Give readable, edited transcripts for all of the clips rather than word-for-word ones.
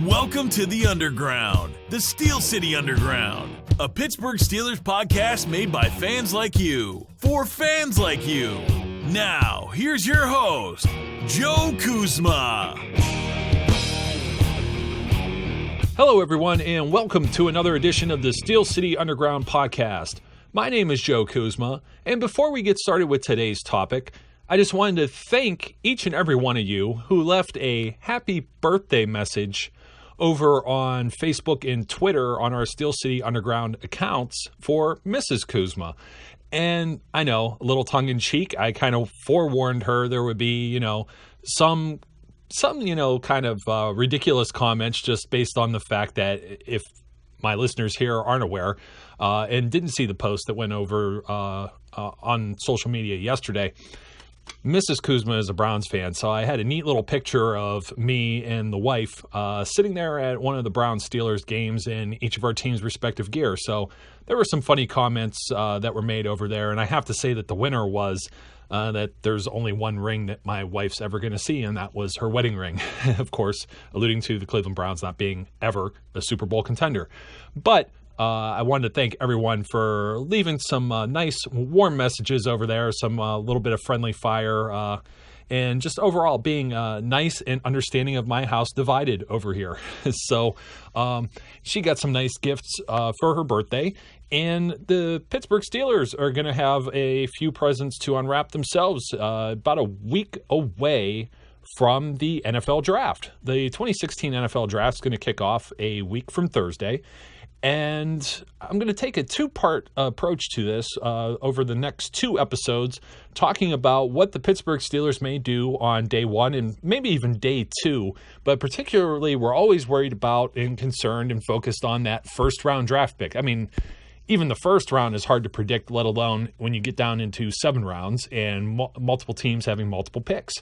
Welcome to the Underground, the Steel City Underground, a Pittsburgh Steelers podcast made by fans like you, for fans like you. Now, here's your host, Joe Kuzma. Hello, everyone, and welcome to another edition of the Steel City Underground podcast. My name is Joe Kuzma, and before we get started with today's topic, I just wanted to thank each and every one of you who left a happy birthday message over on Facebook and Twitter on our Steel City Underground accounts for Mrs. Kuzma. And I know, a little tongue-in-cheek, I kind of forewarned her there would be, some kind of ridiculous comments just based on the fact that if my listeners here aren't aware and didn't see the post that went over on social media yesterday, Mrs. Kuzma is a Browns fan, so I had a neat little picture of me and the wife sitting there at one of the Browns-Steelers games in each of our team's respective gear. So there were some funny comments that were made over there, and I have to say that the winner was that there's only one ring that my wife's ever going to see, and that was her wedding ring, of course, alluding to the Cleveland Browns not being ever a Super Bowl contender. But I wanted to thank everyone for leaving some nice, warm messages over there, some little bit of friendly fire, and just overall being nice and understanding of my house divided over here. So she got some nice gifts for her birthday, and the Pittsburgh Steelers are going to have a few presents to unwrap themselves about a week away from the NFL draft. The 2016 NFL draft is going to kick off a week from Thursday. And I'm going to take a two-part approach to this over the next two episodes, talking about what the Pittsburgh Steelers may do on day one and maybe even day two. But particularly, we're always worried about and concerned and focused on that first-round draft pick. I mean, even the first round is hard to predict, let alone when you get down into 7 rounds and multiple teams having multiple picks.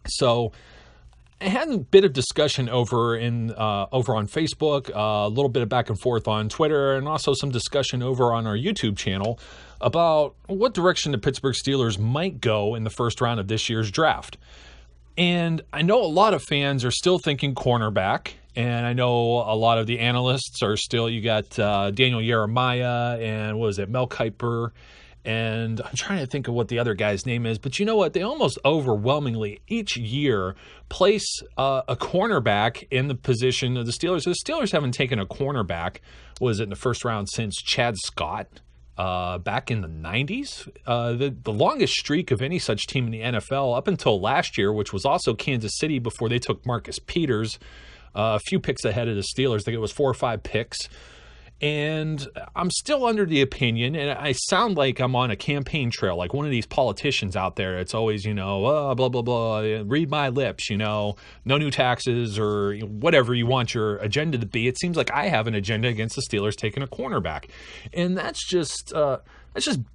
So I had a bit of discussion over on Facebook, a little bit of back and forth on Twitter, and also some discussion over on our YouTube channel about what direction the Pittsburgh Steelers might go in the first round of this year's draft. And I know a lot of fans are still thinking cornerback, and I know a lot of the analysts are still, you got Daniel Jeremiah and Mel Kipers. And I'm trying to think of what the other guy's name is, but you know what? They almost overwhelmingly each year place a cornerback in the position of the Steelers. So the Steelers haven't taken a cornerback, in the first round since Chad Scott back in the 90s. The longest streak of any such team in the NFL up until last year, which was also Kansas City before they took Marcus Peters, a few picks ahead of the Steelers. I think it was 4 or 5 picks. And I'm still under the opinion, and I sound like I'm on a campaign trail, like one of these politicians out there. It's always, blah, blah, blah, read my lips, no new taxes or whatever you want your agenda to be. It seems like I have an agenda against the Steelers taking a cornerback. And that's just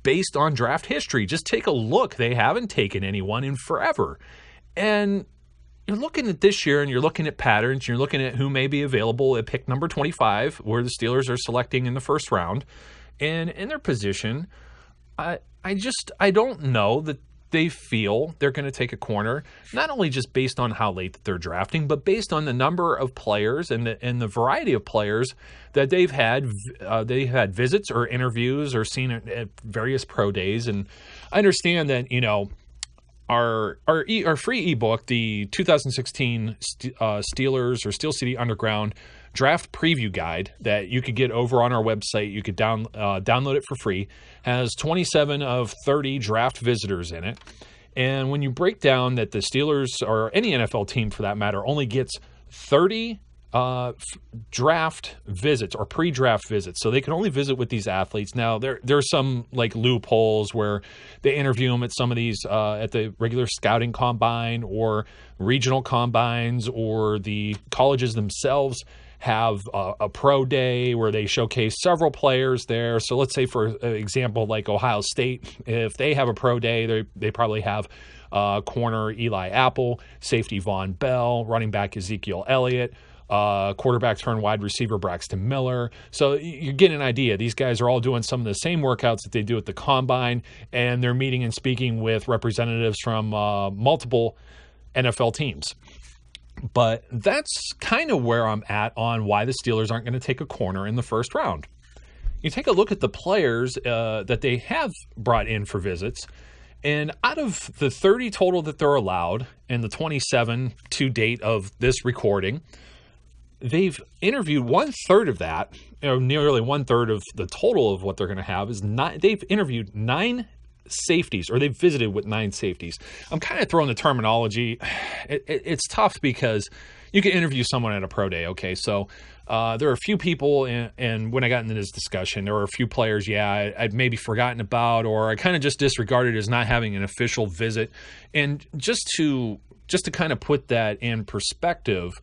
based on draft history. Just take a look. They haven't taken anyone in forever. And you're looking at this year and you're looking at patterns, you're looking at who may be available at pick number 25, where the Steelers are selecting in the first round. And in their position, I don't know that they feel they're going to take a corner, not only just based on how late that they're drafting, but based on the number of players and the variety of players that they've had. They've had visits or interviews or seen at various pro days. And I understand that, our free ebook, the 2016 Steelers or Steel City Underground Draft Preview Guide that you could get over on our website, you could download it for free, has 27 of 30 draft visitors in it. And when you break down that the Steelers, or any NFL team for that matter, only gets 30 draft visits or pre-draft visits, so they can only visit with these athletes. Now there's some like loopholes where they interview them at some of these at the regular scouting combine or regional combines, or the colleges themselves have a pro day where they showcase several players there. So let's say, for example, like Ohio State, if they have a pro day, they probably have corner Eli Apple, safety Von Bell, running back Ezekiel Elliott, quarterback turned wide receiver Braxton Miller. So you get an idea. These guys are all doing some of the same workouts that they do at the combine, and they're meeting and speaking with representatives from multiple NFL teams. But that's kind of where I'm at on why the Steelers aren't going to take a corner in the first round. You take a look at the players that they have brought in for visits, and out of the 30 total that they're allowed and the 27 to date of this recording, they've interviewed 1/3 of that, nearly 1/3 of the total of what they're going to have is they've interviewed 9 safeties, or they've visited with 9 safeties. I'm kind of throwing the terminology. It's tough because you can interview someone at a pro day. Okay. So there are a few people, and when I got into this discussion, there were a few players, I'd maybe forgotten about, or I kind of just disregarded as not having an official visit. And just to kind of put that in perspective,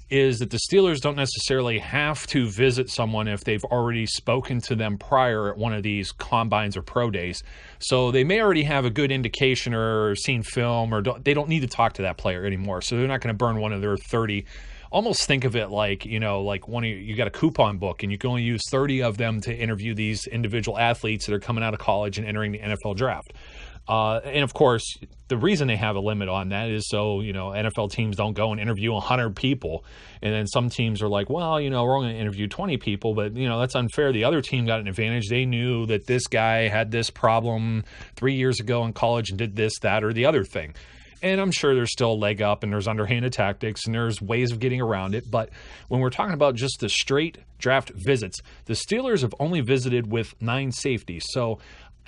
is that the Steelers don't necessarily have to visit someone if they've already spoken to them prior at one of these combines or pro days. So they may already have a good indication or seen film, or they don't need to talk to that player anymore. So they're not going to burn one of their 30. Almost think of it like, like you got a coupon book and you can only use 30 of them to interview these individual athletes that are coming out of college and entering the NFL draft. And of course, the reason they have a limit on that is so, NFL teams don't go and interview 100 people. And then some teams are like, well, we're only going to interview 20 people, but, that's unfair. The other team got an advantage. They knew that this guy had this problem 3 years ago in college and did this, that, or the other thing. And I'm sure there's still a leg up and there's underhanded tactics and there's ways of getting around it. But when we're talking about just the straight draft visits, the Steelers have only visited with 9 safeties. So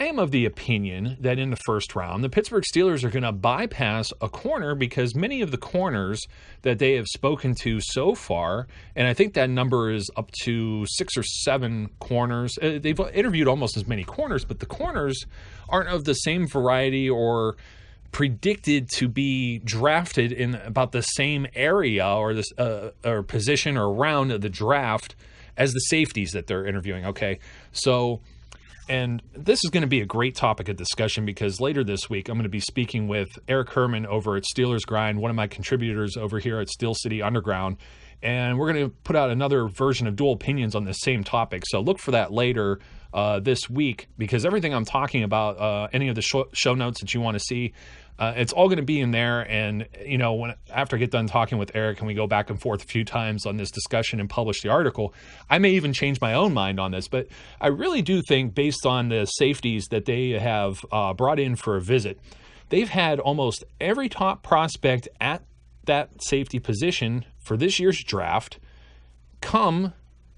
I am of the opinion that in the first round, the Pittsburgh Steelers are going to bypass a corner because many of the corners that they have spoken to so far, and I think that number is up to 6 or 7 corners. They've interviewed almost as many corners, but the corners aren't of the same variety or predicted to be drafted in about the same area or this or position or round of the draft as the safeties that they're interviewing. Okay, so. And this is going to be a great topic of discussion because later this week, I'm going to be speaking with Eric Herman over at Steelers Grind, one of my contributors over here at Steel City Underground. And we're going to put out another version of Dual Opinions on this same topic. So look for that later this week because everything I'm talking about, any of the show notes that you want to see, it's all going to be in there. And, after I get done talking with Eric and we go back and forth a few times on this discussion and publish the article, I may even change my own mind on this. But I really do think based on the safeties that they have brought in for a visit, they've had almost every top prospect at that safety position for this year's draft come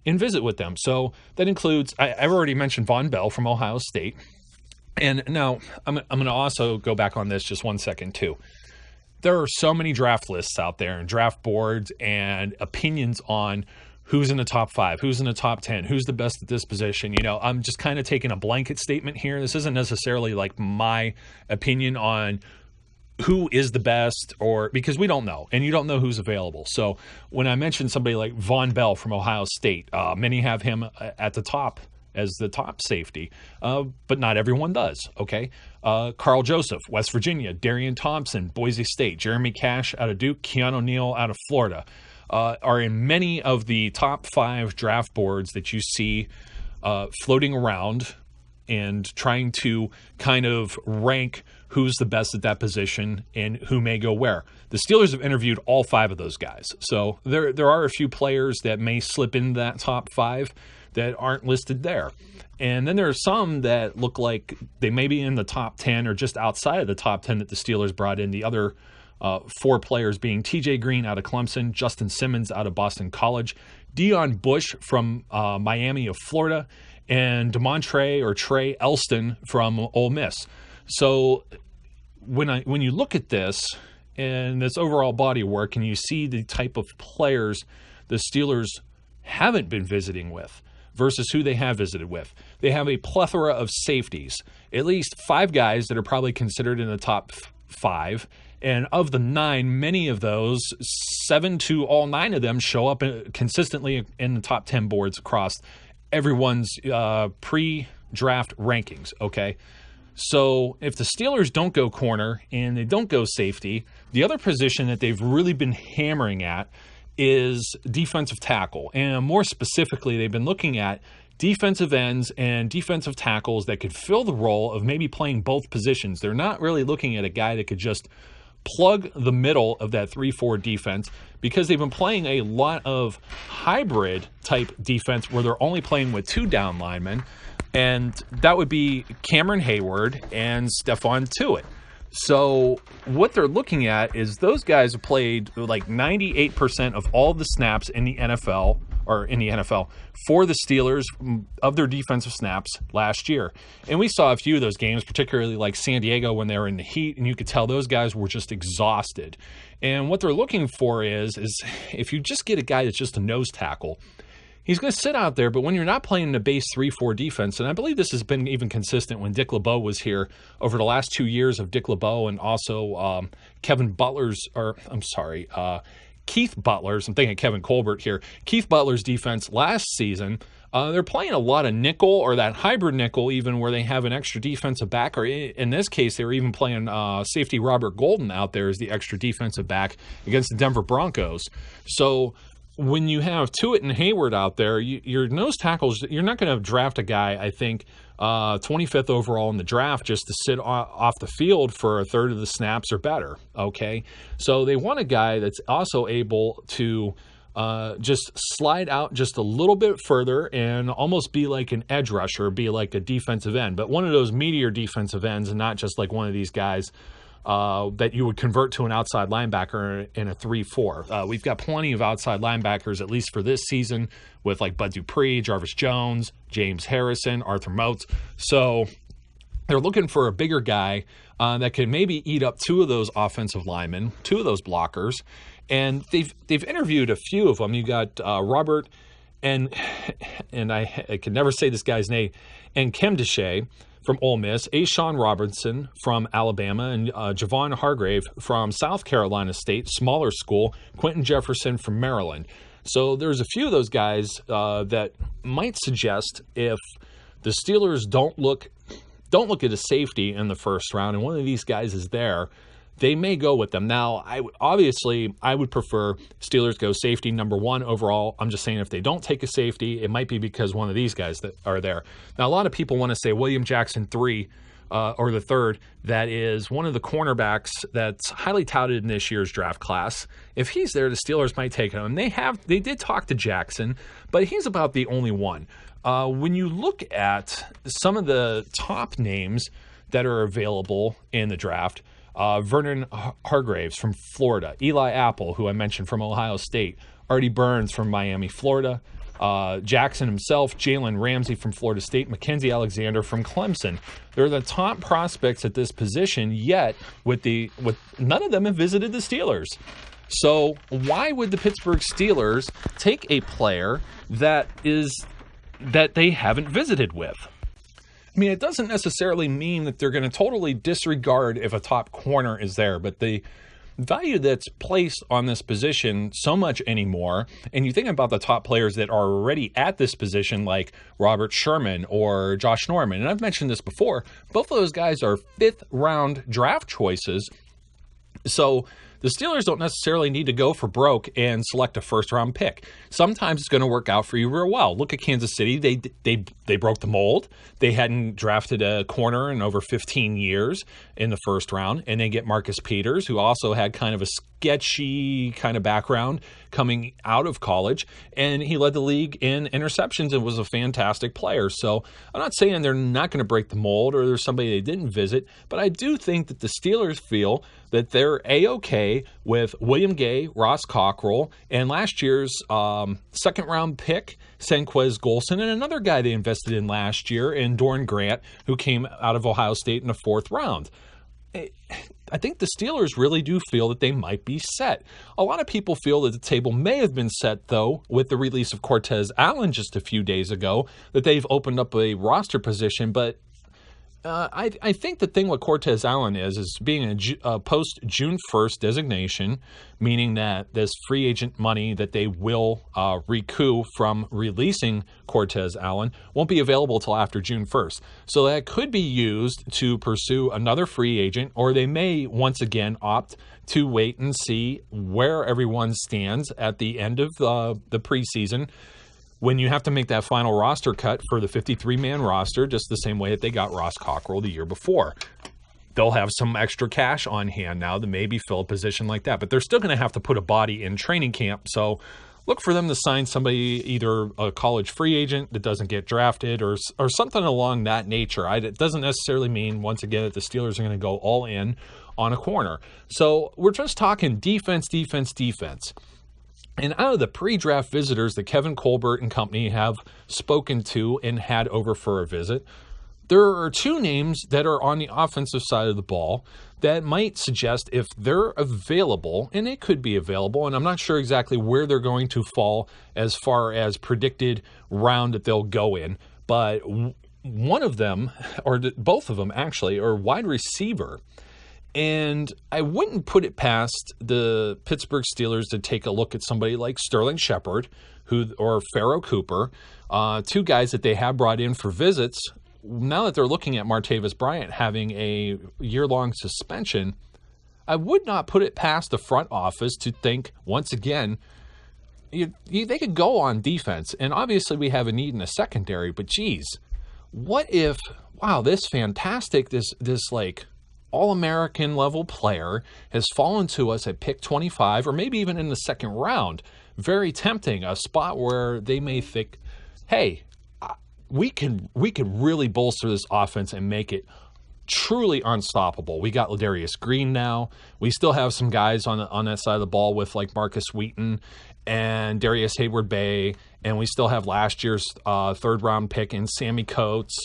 and visit with them. So that includes, I've already mentioned Von Bell from Ohio State. And now I'm going to also go back on this just 1 second too. There are so many draft lists out there and draft boards and opinions on who's in the top 5, who's in the top 10, who's the best at this position. I'm just kind of taking a blanket statement here. This isn't necessarily like my opinion on who is the best because we don't know and you don't know who's available. So when I mentioned somebody like Von Bell from Ohio State, many have him at the top as the top safety, but not everyone does, okay? Carl Joseph, West Virginia, Darian Thompson, Boise State, Jeremy Cash out of Duke, Keanu Neal out of Florida, are in many of the top 5 draft boards that you see floating around and trying to kind of rank who's the best at that position and who may go where. The Steelers have interviewed all 5 of those guys. So there are a few players that may slip into that top 5 that aren't listed there. And then there are some that look like they may be in the top 10 or just outside of the top 10 that the Steelers brought in. The other 4 players being TJ Green out of Clemson, Justin Simmons out of Boston College, Deion Bush from Miami of Florida, and Trey Elston from Ole Miss. So when you look at this and this overall body of work and you see the type of players the Steelers haven't been visiting with versus who they have visited with, they have a plethora of safeties, at least 5 guys that are probably considered in the top 5. And of the 9, many of those, 7 to all 9 of them show up consistently in the top 10 boards across everyone's pre-draft rankings, okay? So if the Steelers don't go corner and they don't go safety, the other position that they've really been hammering at is defensive tackle. And more specifically, they've been looking at defensive ends and defensive tackles that could fill the role of maybe playing both positions. They're not really looking at a guy that could just plug the middle of that 3-4 defense, because they've been playing a lot of hybrid type defense where they're only playing with 2 down linemen, and that would be Cameron Hayward and Stephon Tuitt. So what they're looking at is those guys have played like 98% of all the snaps in the NFL for the Steelers of their defensive snaps last year. And we saw a few of those games, particularly like San Diego when they were in the heat, and you could tell those guys were just exhausted. And what they're looking for is if you just get a guy that's just a nose tackle, he's going to sit out there, but when you're not playing the base 3-4 defense, and I believe this has been even consistent when Dick LeBeau was here over the last 2 years of Dick LeBeau and also Keith Butler's, I'm thinking Kevin Colbert here, Keith Butler's defense last season, they're playing a lot of nickel or that hybrid nickel even where they have an extra defensive back, or in this case, they were even playing safety Robert Golden out there as the extra defensive back against the Denver Broncos. So when you have Tuitt and Hayward out there, your nose tackles, you're not going to draft a guy, I think, 25th overall in the draft just to sit off the field for a third of the snaps or better, okay? So they want a guy that's also able to just slide out just a little bit further and almost be like an edge rusher, be like a defensive end, but one of those meteor defensive ends and not just like one of these guys that you would convert to an outside linebacker in a 3-4. We've got plenty of outside linebackers, at least for this season, with like Bud Dupree, Jarvis Jones, James Harrison, Arthur Moats. So they're looking for a bigger guy that can maybe eat up 2 of those offensive linemen, 2 of those blockers. And they've interviewed a few of them. You got Robert and I can never say this guy's name, and Kemdeshay from Ole Miss, Ashawn Robinson from Alabama, and Javon Hargrave from South Carolina State, smaller school, Quentin Jefferson from Maryland. So there's a few of those guys that might suggest if the Steelers don't look at a safety in the first round and one of these guys is there, they may go with them. Now, I would prefer Steelers go safety number 1 overall. I'm just saying if they don't take a safety, it might be because one of these guys that are there. Now, a lot of people want to say William Jackson 3 or the 3rd. That is one of the cornerbacks that's highly touted in this year's draft class. If he's there, the Steelers might take him. They did talk to Jackson, but he's about the only one. When you look at some of the top names that are available in the draft, Vernon Hargraves from Florida, Eli Apple, who I mentioned from Ohio State, Artie Burns from Miami, Florida, Jackson himself, Jalen Ramsey from Florida State, Mackenzie Alexander from Clemson. They're the top prospects at this position, yet with none of them have visited the Steelers. So why would the Pittsburgh Steelers take a player that they haven't visited with? I mean, it doesn't necessarily mean that they're going to totally disregard if a top corner is there, but the value that's placed on this position so much anymore, and you think about the top players that are already at this position like Robert Sherman or Josh Norman, and I've mentioned this before, both of those guys are 5th round draft choices. So the Steelers don't necessarily need to go for broke and select a first-round pick. Sometimes it's going to work out for you real well. Look at Kansas City. They broke the mold. They hadn't drafted a corner in over 15 years in the first round, and they get Marcus Peters, who also had kind of a sketchy kind of background coming out of college, and he led the league in interceptions and was a fantastic player. So I'm not saying they're not going to break the mold or there's somebody they didn't visit, but I do think that the Steelers feel that they're A-okay with William Gay, Ross Cockrell, and last year's second-round pick, Senquez Golson, and another guy they invested in last year in Doran Grant, who came out of Ohio State in the 4th round. I think the Steelers really do feel that they might be set. A lot of people feel that the table may have been set, though, with the release of Cortez Allen just a few days ago, that they've opened up a roster position, but I think the thing with Cortez Allen is being a post-June 1st designation, meaning that this free agent money that they will recoup from releasing Cortez Allen won't be available till after June 1st. So that could be used to pursue another free agent, or they may once again opt to wait and see where everyone stands at the end of the preseason, when you have to make that final roster cut for the 53-man roster, just the same way that they got Ross Cockrell the year before. they'll have some extra cash on hand now to maybe fill a position like that. But they're still going to have to put a body in training camp. So look for them to sign somebody, either a college free agent that doesn't get drafted or something along that nature. It doesn't necessarily mean, once again, that the Steelers are going to go all in on a corner. So we're just talking defense. And out of the pre-draft visitors that Kevin Colbert and company have spoken to and had over for a visit, there are two names that are on the offensive side of the ball that might suggest, if they're available, and they could be available, and I'm not sure exactly where they're going to fall as far as predicted round that they'll go in, but one of them, or both of them actually, are wide receiver. And I wouldn't put it past the Pittsburgh Steelers to take a look at somebody like Sterling Shepard or Pharaoh Cooper, two guys that they have brought in for visits. Now that they're looking at Martavis Bryant having a year-long suspension, I would not put it past the front office to think, once again, they could go on defense. And obviously we have a need in the secondary, but geez, what if, wow, this fantastic, this like all-American level player has fallen to us at pick 25, or maybe even in the second round. Very tempting, a spot where they may think, hey, we could really bolster this offense and make it truly unstoppable. We got Ladarius Green now. We still have some guys on that side of the ball with like Marcus Wheaton and Darius Hayward-Bay, and we still have last year's third-round pick in Sammy Coates.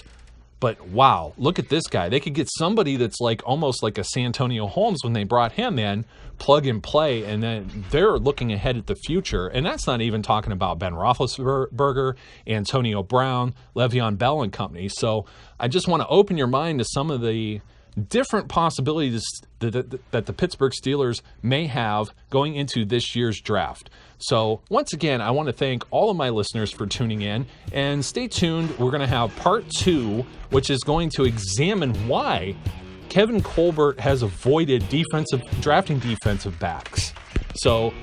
But wow, look at this guy. They could get somebody that's like almost like a Santonio Holmes when they brought him in, plug and play, and then they're looking ahead at the future. And that's not even talking about Ben Roethlisberger, Antonio Brown, Le'Veon Bell and company. So I just want to open your mind to some of the different possibilities that the Pittsburgh Steelers may have going into this year's draft. So once again, I want to thank all of my listeners for tuning in, and stay tuned. We're going to have part 2, which is going to examine why Kevin Colbert has avoided drafting defensive backs. So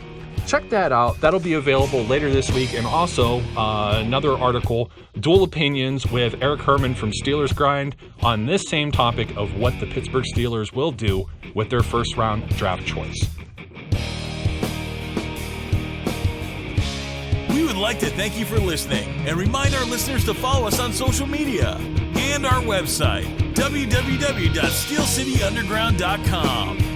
check that out. That'll be available later this week. And also another article, Dual Opinions with Eric Herman from Steelers Grind, on this same topic of what the Pittsburgh Steelers will do with their first round draft choice. We would like to thank you for listening and remind our listeners to follow us on social media and our website, www.steelcityunderground.com.